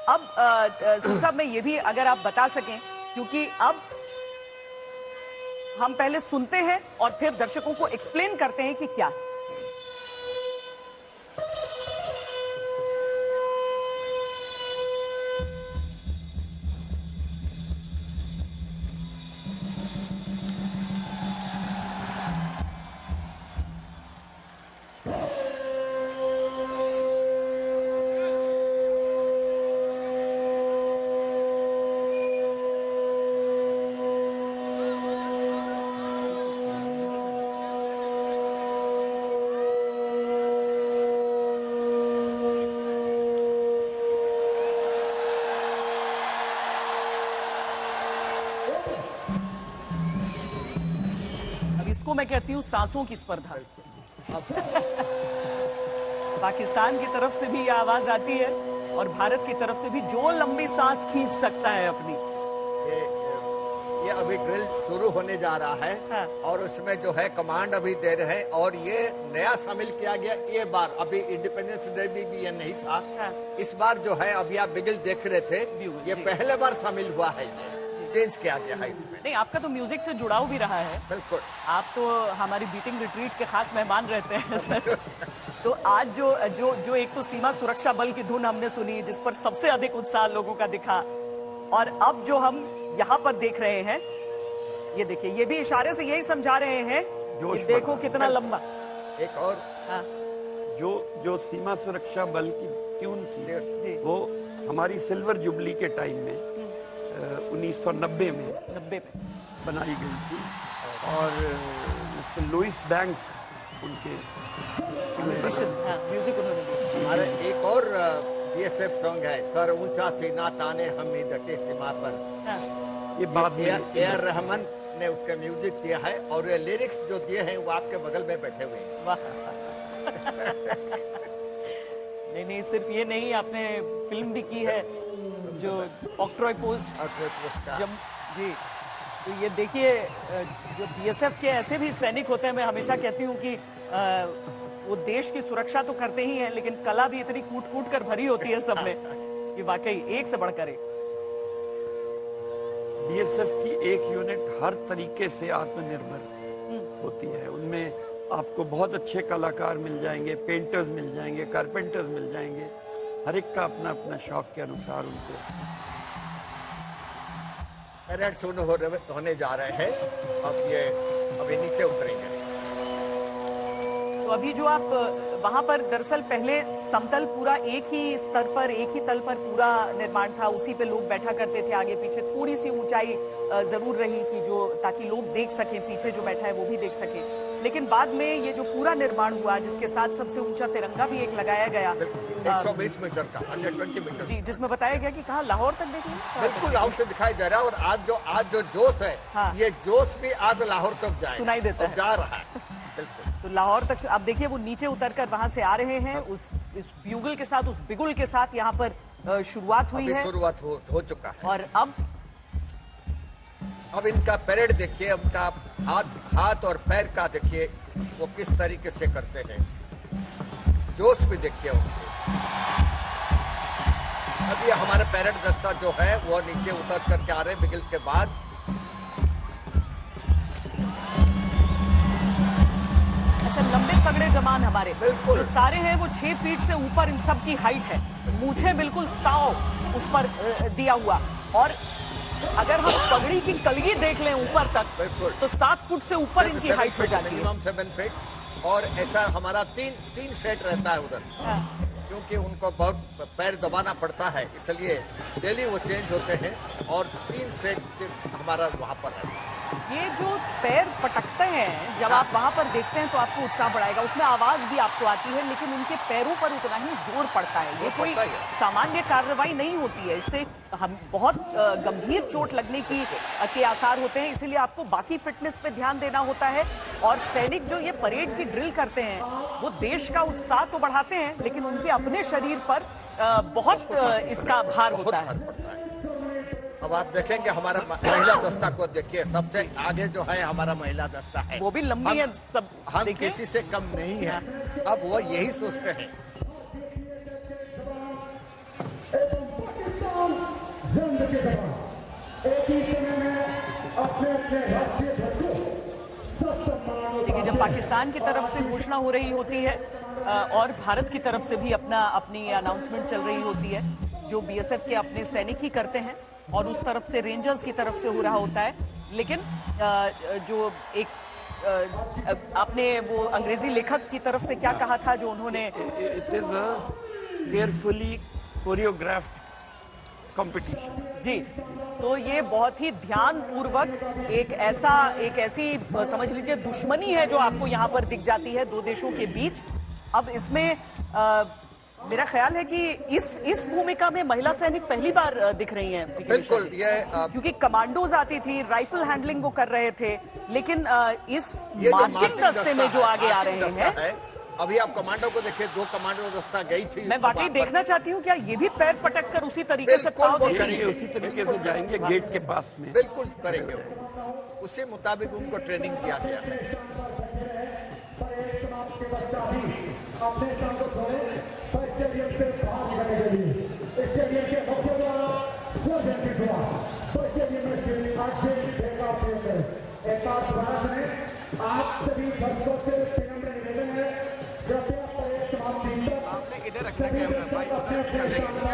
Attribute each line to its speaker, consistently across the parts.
Speaker 1: अब सुन साहब, मैं ये भी अगर आप बता सकें, क्योंकि अब हम पहले सुनते हैं और फिर दर्शकों को एक्सप्लेन करते हैं कि क्या है। इसको मैं कहती हूं सांसों की स्पर्धा। पाकिस्तान की तरफ से भी ये आवाज आती है और भारत की तरफ से भी, जो लंबी सांस खींच सकता है अपनी।
Speaker 2: ये अभी ड्रिल शुरू होने जा रहा है। हाँ। और उसमें जो है कमांड अभी दे रहे हैं, और ये नया शामिल किया गया ये बार, अभी इंडिपेंडेंस डे भी ये नहीं था। हाँ। इस बार जो है, अभी आप बिगल देख रहे थे, ये पहले बार शामिल हुआ है, ये चेंज किया गया है इसमें।
Speaker 1: नहीं, आपका तो म्यूजिक से जुड़ाव भी रहा है।
Speaker 2: बिल्कुल,
Speaker 1: आप तो हमारी बीटिंग रिट्रीट के खास मेहमान रहते हैं सर। तो आज जो एक तो सीमा सुरक्षा बल की धुन हमने सुनी, जिस पर सबसे अधिक उत्साह लोगों का दिखा, और अब जो हम यहाँ पर देख रहे हैं, ये देखिए, ये भी इशारे से यही समझा रहे हैं कि देखो कितना लंबा।
Speaker 2: एक और
Speaker 3: जो सीमा सुरक्षा बल की ट्यून थी, वो हमारी सिल्वर जुबली के टाइम में 1990 में बनाई गई थी, और मिस्टर लुइस बैंक उनके
Speaker 1: म्यूजिक उन्होंने दिया।
Speaker 2: हमारे एक और बीएसएफ सॉन्ग है, सर ऊंचा सीना ताने हम डटे सीमा पर।
Speaker 3: ये बात
Speaker 2: ए.आर. रहमान ने उसका म्यूजिक दिया है, और ये लिरिक्स जो दिए हैं वो आपके बगल में बैठे हुए हैं।
Speaker 1: नहीं, सिर्फ ये नहीं, आपने फिल्म भी की है, जो ऑक्ट्रॉय पोस्ट जी। तो ये देखिए, जो बीएसएफ के ऐसे भी सैनिक होते हैं, मैं हमेशा कहती हूँ कि वो देश की सुरक्षा तो करते ही हैं, लेकिन कला भी इतनी कूट कूट कर भरी होती है सब में कि वाकई एक से बढ़कर एक।
Speaker 3: बीएसएफ की एक यूनिट हर तरीके से आत्मनिर्भर होती है। उनमें आपको बहुत अच्छे कलाकार मिल जाएंगे, पेंटर्स मिल जाएंगे, कारपेंटर्स मिल जाएंगे, हर एक का अपना अपना शौक के अनुसार उनको।
Speaker 2: परेड शुरू होने जा रहे हैं, अब ये अभी नीचे उतरेंगे।
Speaker 1: तो अभी जो आप वहां पर, दरअसल पहले समतल पूरा एक ही स्तर पर, एक ही तल पर पूरा निर्माण था, उसी पे लोग बैठा करते थे। आगे पीछे थोड़ी सी ऊंचाई जरूर रही कि जो, ताकि लोग देख सकें, पीछे जो बैठा है वो भी देख सके। लेकिन बाद में ये जो पूरा निर्माण हुआ, जिसके साथ सबसे ऊंचा तिरंगा भी एक लगाया गया
Speaker 2: 120 मीटर का, 120 मीटर
Speaker 1: जी, जिसमें बताया गया कि कहाँ लाहौर तक देख लें।
Speaker 2: बिल्कुल लाहौर से दिखाई दे रहा है, और आज जो जोश है, ये जोश भी आज लाहौर तक जाए,
Speaker 1: सुनाई देता है,
Speaker 2: जा रहा है। बिल्कुल,
Speaker 1: तो लाहौर तक आप देखिए, वो नीचे उतरकर वहां से आ रहे हैं, उस ब्यूगल के साथ, उस बिगुल के साथ यहाँ पर शुरुआत हुई है।
Speaker 2: शुरुआत हो चुका है,
Speaker 1: और
Speaker 2: अब इनका परेड देखिए, उनका हाथ और पैर का देखिए, वो किस तरीके से करते हैं, जोश भी देखिए उनके। अब ये हमारे परेड दस्ता जो है वो नीचे उतर करके आ रहे हैं बिगल के बाद।
Speaker 1: अच्छा, लंबे तगड़े जवान हमारे
Speaker 2: बिल्कुल,
Speaker 1: जो सारे हैं वो 6 फीट से ऊपर इन सब की हाइट है, मूछे बिल्कुल ताव उस पर दिया हुआ, और अगर हम पगड़ी की कलगी देख लें ऊपर तक, तो 7 फुट से ऊपर इनकी हाइट हो जाती है,
Speaker 2: मिनिमम 7 फीट। और ऐसा हमारा तीन सेट रहता है उधर, क्योंकि उनको बहुत पैर दबाना पड़ता है, इसलिए डेली वो चेंज होते हैं, और 3 सेट हमारा वहां पर रहता है।
Speaker 1: ये जो पैर पटकते हैं, जब आप वहां पर देखते हैं तो आपको उत्साह बढ़ाएगा, उसमें आवाज भी आपको आती है, लेकिन उनके पैरों पर उतना ही जोर पड़ता है। ये कोई सामान्य कार्रवाई नहीं होती है, इससे हम बहुत गंभीर चोट लगने के आसार होते हैं, इसीलिए आपको बाकी फिटनेस पे ध्यान देना होता है। और सैनिक जो ये परेड की ड्रिल करते हैं, वो देश का उत्साह तो बढ़ाते हैं, लेकिन उनके अपने शरीर पर बहुत इसका भार होता है।
Speaker 2: अब आप देखेंगे हमारा महिला दस्ता को देखिए, सबसे आगे जो है हमारा महिला दस्ता है,
Speaker 1: वो भी लंबी है सब,
Speaker 2: हम किसी से कम नहीं है। अब वो यही सोचते हैं।
Speaker 1: देखिए, जब पाकिस्तान की तरफ से घोषणा हो रही होती है और भारत की तरफ से भी अपनी अनाउंसमेंट चल रही होती है, जो बीएसएफ के अपने सैनिक ही करते हैं, और उस तरफ से रेंजर्स की तरफ से हो रहा होता है। लेकिन जो एक आपने वो अंग्रेजी लेखक की तरफ से क्या कहा था जो उन्होंने,
Speaker 3: it is a carefully choreographed competition.
Speaker 1: जी, तो ये बहुत ही ध्यान पूर्वक एक ऐसी समझ लीजिए दुश्मनी है जो आपको यहाँ पर दिख जाती है दो देशों के बीच। अब इसमें मेरा ख्याल है कि इस भूमिका में महिला सैनिक पहली बार दिख रही हैं।
Speaker 2: बिल्कुल, ये
Speaker 1: क्योंकि कमांडोज आती थी, राइफल हैंडलिंग वो कर रहे थे, लेकिन इस मार्चिंग दस्ते में जो आगे आ रहे हैं,
Speaker 2: अभी आप कमांडो को देखिए, 2 कमांडो दस्ता गई थी।
Speaker 1: मैं वाकई देखना चाहती हूँ क्या ये भी पैर पटक कर उसी तरीके से
Speaker 3: करेंगे, उसी तरीके से जाएंगे गेट के पास में।
Speaker 2: बिल्कुल करेंगे, उसी मुताबिक उनको ट्रेनिंग दिया गया है।
Speaker 4: आप सभी दर्शकों से विनम्र निवेदन है, कृपया परेड समाप्ति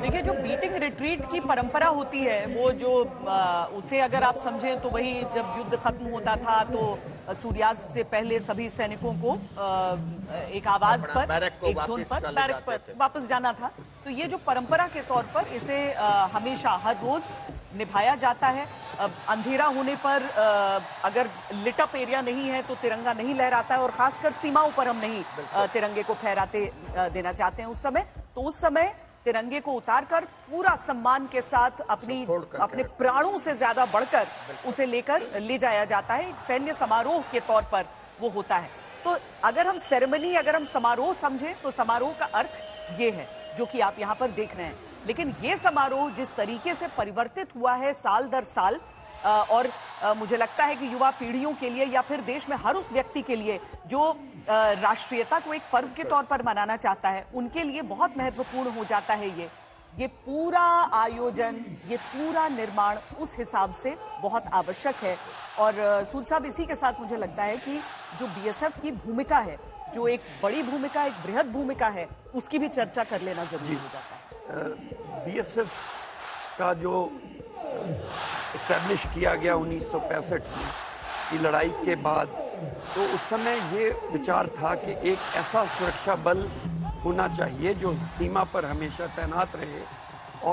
Speaker 1: देखिए, जो बीटिंग रिट्रीट की परंपरा होती है, वो जो उसे अगर आप समझें तो वही जब युद्ध खत्म होता था तो सूर्यास्त से पहले सभी सैनिकों को एक आवाज पर, एक धुन पर बैरक पर वापस जाना था। तो ये जो परंपरा के तौर पर इसे हमेशा हर रोज निभाया जाता है। अंधेरा होने पर अगर लिटअप एरिया नहीं है तो तिरंगा नहीं लहराता है, और खासकर सीमाओं पर हम नहीं तिरंगे को फहराते देना चाहते हैं। उस समय तिरंगे को उतारकर पूरा सम्मान के साथ अपने प्राणों से ज्यादा बढ़कर उसे लेकर ले जाया जाता है। एक सैन्य समारोह के तौर पर वो होता है। तो अगर हम सेरेमनी, अगर हम समारोह समझें तो समारोह का अर्थ ये है जो कि आप यहाँ पर देख रहे हैं। लेकिन ये समारोह जिस तरीके से परिवर्तित हुआ है साल दर साल, और मुझे लगता है कि युवा पीढ़ियों के लिए या फिर देश में हर उस व्यक्ति के लिए जो राष्ट्रीयता को एक पर्व के तौर पर मनाना चाहता है, उनके लिए बहुत महत्वपूर्ण हो जाता है ये पूरा आयोजन, ये पूरा निर्माण उस हिसाब से बहुत आवश्यक है। और सूद साहब, इसी के साथ मुझे लगता है कि जो बीएसएफ की भूमिका है, जो एक बड़ी भूमिका, एक बृहद भूमिका है, उसकी भी चर्चा कर लेना जरूरी हो जाता है।
Speaker 3: बीएसएफ का जो एस्टैब्लिश किया गया 1965 में की लड़ाई के बाद, तो उस समय ये विचार था कि एक ऐसा सुरक्षा बल होना चाहिए जो सीमा पर हमेशा तैनात रहे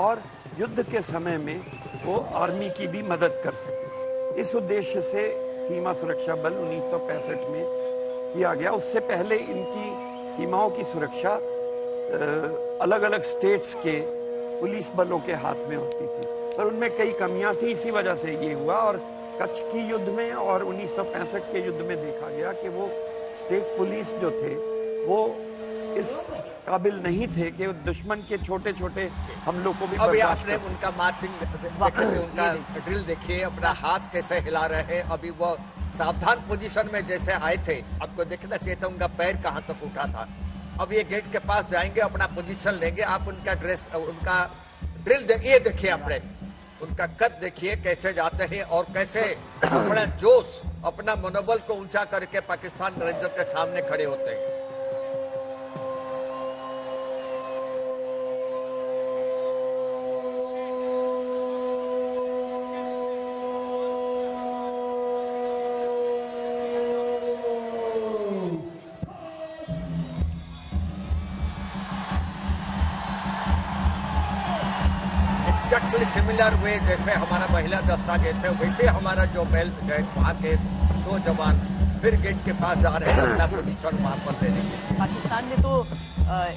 Speaker 3: और युद्ध के समय में वो आर्मी की भी मदद कर सके। इस उद्देश्य से सीमा सुरक्षा बल 1965 में किया गया। उससे पहले इनकी सीमाओं की सुरक्षा अलग अलग स्टेट्स के पुलिस बलों के हाथ में होती थी, पर उनमें कई कमियां थी। इसी वजह से ये हुआ, और कच्छ की युद्ध में और 1965 के युद्ध में देखा गया कि वो स्टेट पुलिस जो थे वो इस काबिल नहीं थे कि दुश्मन के छोटे छोटे हमलों को भी
Speaker 2: अभी आपने उनका मार्चिंग देखिए, उनका ड्रिल देखिए, अपना हाथ कैसे हिला रहे हैं। अभी वो सावधान पोजीशन में जैसे आए थे, आपको देखना चाहिए था उनका पैर कहाँ तक उठा था। अब ये गेट के पास जाएंगे, अपना पोजीशन लेंगे। आप उनका उनका ड्रिल ये देखिए, अपने उनका कद देखिए कैसे जाते हैं और कैसे अपना जोश, अपना मनोबल को ऊंचा करके पाकिस्तान रेंजर के सामने खड़े होते हैं। एक्जैक्टली सिमिलर वे जैसे हमारा महिला दस्ता गए थे, वैसे हमारा जो बैल गए वहाँ के 2 जवान फिर गेट के पास जा रहे हैं अपना पोजीशन वहाँ पर लेने के लिए।
Speaker 1: पाकिस्तान ने तो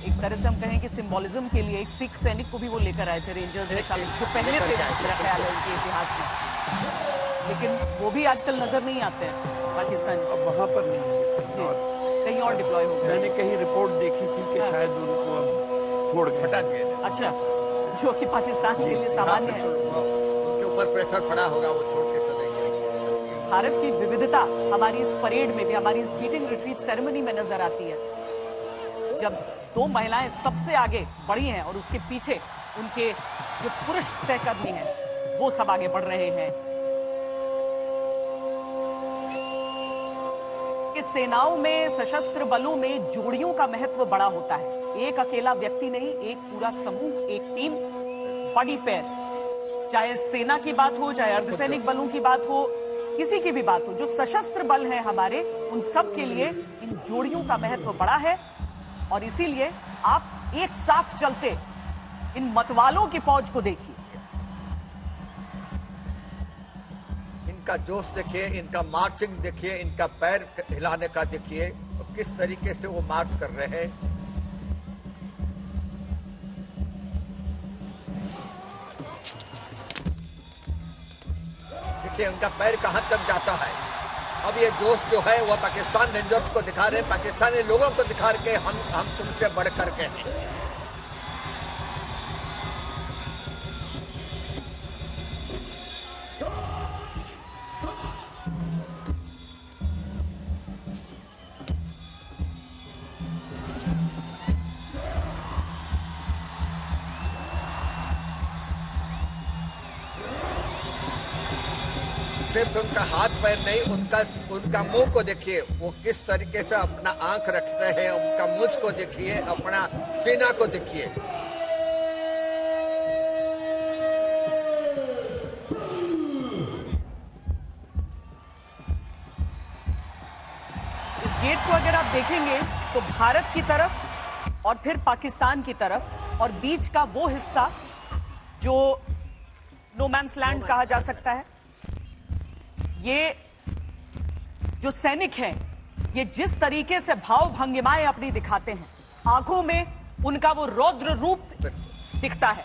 Speaker 1: एक तरह से हम कहें कि सिंबोलिज्म के लिए एक सिख सैनिक को भी वो लेकर आए थे, रेंजर्स में शामिल, जो पहले थे मेरा ख्याल है उनके इतिहास में। लेकिन वो भी आजकल नजर नहीं आते हैं पाकिस्तान।
Speaker 3: अब वहाँ पर नहीं है,
Speaker 1: कहीं और डिप्लॉय हो गए।
Speaker 3: मैंने कहीं रिपोर्ट देखी थी कि शायद उनको अब छोड़ गए।
Speaker 1: अच्छा, जो कि पाकिस्तान के लिए सामान्य है।
Speaker 2: उनके ऊपर प्रेशर पड़ा होगा, वो छोड़ के चले गए।
Speaker 1: भारत की विविधता हमारी इस परेड में भी, हमारी इस बीटिंग रिट्रीट सेरेमनी में नजर आती है, जब 2 महिलाएं सबसे आगे बढ़ी हैं और उसके पीछे उनके जो पुरुष सहकर्मी हैं वो सब आगे बढ़ रहे हैं। कि सेनाओं में, सशस्त्र बलों में जोड़ियों का महत्व बड़ा होता है। एक अकेला व्यक्ति नहीं, एक पूरा समूह, एक टीम, बड़ी पैर। चाहे सेना की बात हो, चाहे अर्धसैनिक बलों की बात हो, किसी की भी बात हो, जो सशस्त्र बल हैं हमारे, उन सब के लिए इन जोड़ियों का महत्व बड़ा है। और इसीलिए आप एक साथ चलते इन मतवालों की फौज को देखिए।
Speaker 2: इनका जोश देखिए, इनका मार्चिंग देखिए, इनका पैर हिलाने का देखिए, किस तरीके से वो मार्च कर रहे हैं। देखिए उनका पैर कहां तक जाता है। अब ये जोश जो है वो पाकिस्तान रेंजर्स को दिखा रहे हैं, पाकिस्तानी लोगों को दिखा के हम तुमसे बढ़ करके हैं। सिर्फ उनका हाथ पैर नहीं, उनका मुंह को देखिए, वो किस तरीके से अपना आंख रखते हैं। उनका मुझ को देखिए, अपना सीना को देखिए।
Speaker 1: इस गेट को अगर आप देखेंगे तो भारत की तरफ और फिर पाकिस्तान की तरफ, और बीच का वो हिस्सा जो नो मैन्स लैंड कहा जा सकता है। ये जो सैनिक हैं, ये जिस तरीके से भाव भंगिमाएं अपनी दिखाते हैं, आंखों में उनका वो रौद्र रूप दिखता है।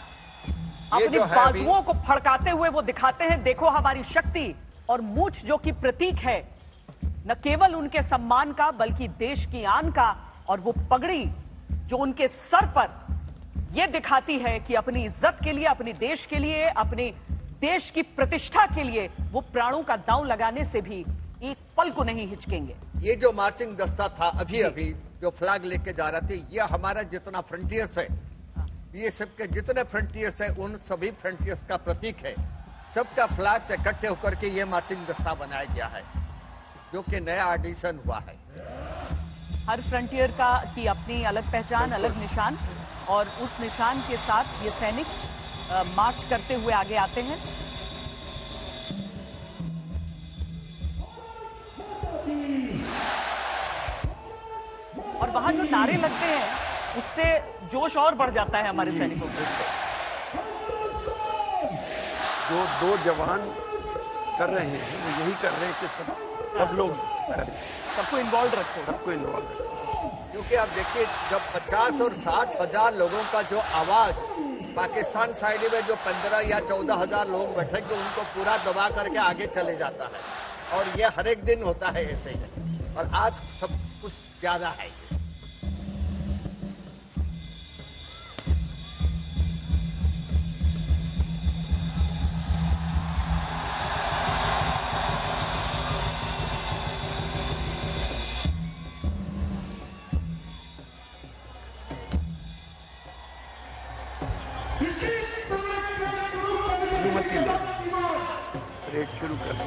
Speaker 1: अपनी बाजुओं को फड़काते हुए वो दिखाते हैं, देखो हमारी शक्ति। और मूंछ जो कि प्रतीक है न केवल उनके सम्मान का, बल्कि देश की आन का। और वो पगड़ी जो उनके सर पर ये दिखाती है कि अपनी इज्जत के लिए, अपने देश के लिए, अपने देश की प्रतिष्ठा के लिए वो प्राणों का दांव लगाने से भी एक पल को नहीं हिचकेंगे।
Speaker 2: ये जो मार्चिंग दस्ता था अभी जो फ्लैग लेके जा रहा थे, ये हमारा जितना फ्रंटियर्स है, ये सबके जितने फ्रंटियर्स है, उन सभी फ्रंटियर्स का प्रतीक है। सबका फ्लैग से इकट्ठे होकर के ये मार्चिंग दस्ता बनाया गया है, जो कि नया एडिशन हुआ है।
Speaker 1: हर फ्रंटियर की अपनी अलग पहचान, अलग निशान, और उस निशान के साथ ये सैनिक मार्च करते हुए आगे आते हैं। और वहां जो नारे लगते हैं उससे जोश और बढ़ जाता है हमारे सैनिकों को।
Speaker 3: जो दो जवान कर रहे हैं वो यही कर रहे हैं कि सब लोग करें,
Speaker 1: सबको इन्वॉल्व रखो,
Speaker 3: सबको इन्वॉल्व रखो।
Speaker 2: क्योंकि आप देखिए, जब 50 और 60 हजार लोगों का जो आवाज, पाकिस्तान साइड में जो 15 या 14 हजार लोग बैठेंगे, उनको पूरा दबा करके आगे चले जाता है। और ये हर एक दिन होता है ऐसे ही, और आज सब कुछ ज्यादा है।
Speaker 3: अनुमति ले, परेड शुरू कर दी।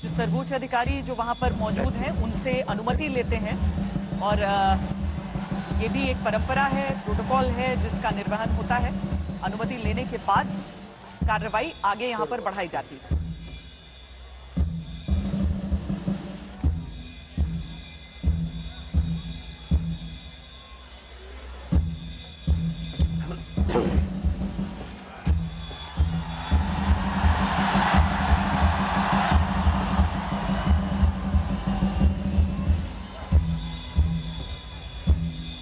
Speaker 1: जो सर्वोच्च अधिकारी जो वहां पर मौजूद हैं, उनसे अनुमति लेते हैं। और ये भी एक परंपरा है, प्रोटोकॉल है जिसका निर्वहन होता है। अनुमति लेने के बाद कार्रवाई आगे यहां पर बढ़ाई जाती है।